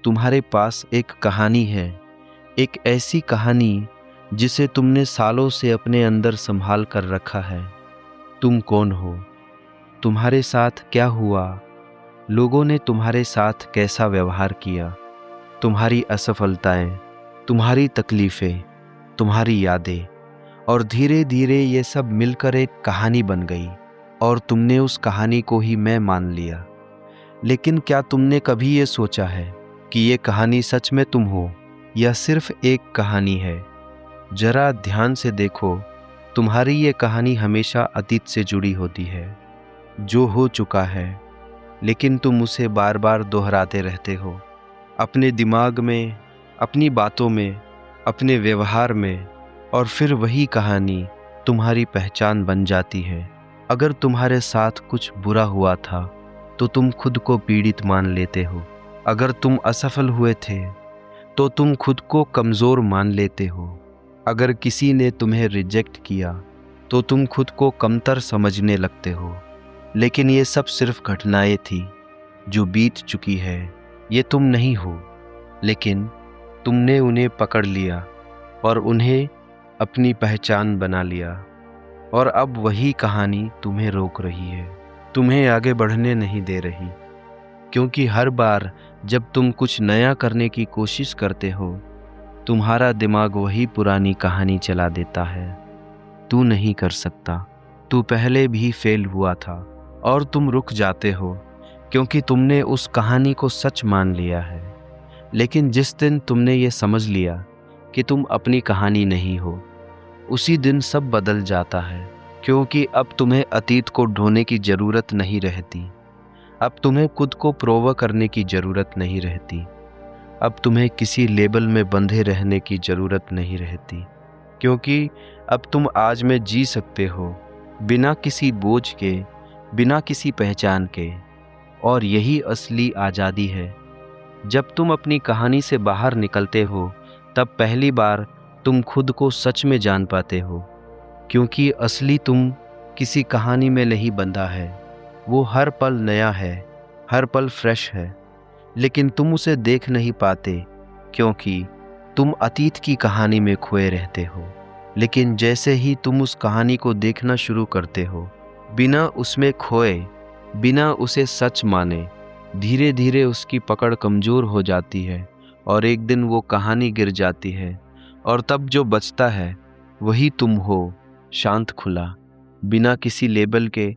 तुम्हारे पास एक कहानी है, एक ऐसी कहानी जिसे तुमने सालों से अपने अंदर संभाल कर रखा है। तुम कौन हो? तुम्हारे साथ क्या हुआ? लोगों ने तुम्हारे साथ कैसा व्यवहार किया? तुम्हारी असफलताएं, तुम्हारी तकलीफ़ें, तुम्हारी यादें, और धीरे धीरे ये सब मिलकर एक कहानी बन गई और तुमने उस कहानी को ही मैं मान लिया। लेकिन क्या तुमने कभी ये सोचा है कि ये कहानी सच में तुम हो या सिर्फ एक कहानी है? जरा ध्यान से देखो, तुम्हारी ये कहानी हमेशा अतीत से जुड़ी होती है, जो हो चुका है, लेकिन तुम उसे बार बार दोहराते रहते हो, अपने दिमाग में, अपनी बातों में, अपने व्यवहार में, और फिर वही कहानी तुम्हारी पहचान बन जाती है। अगर तुम्हारे साथ कुछ बुरा हुआ था तो तुम खुद को पीड़ित मान लेते हो। अगर तुम असफल हुए थे तो तुम खुद को कमज़ोर मान लेते हो। अगर किसी ने तुम्हें रिजेक्ट किया तो तुम खुद को कमतर समझने लगते हो। लेकिन ये सब सिर्फ घटनाएं थी जो बीत चुकी है। ये तुम नहीं हो, लेकिन तुमने उन्हें पकड़ लिया और उन्हें अपनी पहचान बना लिया। और अब वही कहानी तुम्हें रोक रही है, तुम्हें आगे बढ़ने नहीं दे रही, क्योंकि हर बार जब तुम कुछ नया करने की कोशिश करते हो, तुम्हारा दिमाग वही पुरानी कहानी चला देता है। तू नहीं कर सकता, तू पहले भी फेल हुआ था, और तुम रुक जाते हो क्योंकि तुमने उस कहानी को सच मान लिया है। लेकिन जिस दिन तुमने ये समझ लिया कि तुम अपनी कहानी नहीं हो, उसी दिन सब बदल जाता है, क्योंकि अब तुम्हें अतीत को ढोने की ज़रूरत नहीं रहती। अब तुम्हें खुद को प्रूव करने की ज़रूरत नहीं रहती। अब तुम्हें किसी लेबल में बंधे रहने की ज़रूरत नहीं रहती, क्योंकि अब तुम आज में जी सकते हो, बिना किसी बोझ के, बिना किसी पहचान के। और यही असली आज़ादी है। जब तुम अपनी कहानी से बाहर निकलते हो, तब पहली बार तुम खुद को सच में जान पाते हो, क्योंकि असली तुम किसी कहानी में नहीं बंधा है। वो हर पल नया है, हर पल फ्रेश है, लेकिन तुम उसे देख नहीं पाते क्योंकि तुम अतीत की कहानी में खोए रहते हो। लेकिन जैसे ही तुम उस कहानी को देखना शुरू करते हो, बिना उसमें खोए, बिना उसे सच माने, धीरे धीरे उसकी पकड़ कमज़ोर हो जाती है और एक दिन वो कहानी गिर जाती है, और तब जो बचता है वही तुम हो, शांत खुला, बिना किसी लेबल के।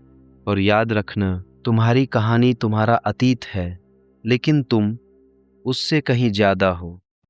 और याद रखना, तुम्हारी कहानी तुम्हारा अतीत है, लेकिन तुम उससे कहीं ज़्यादा हो।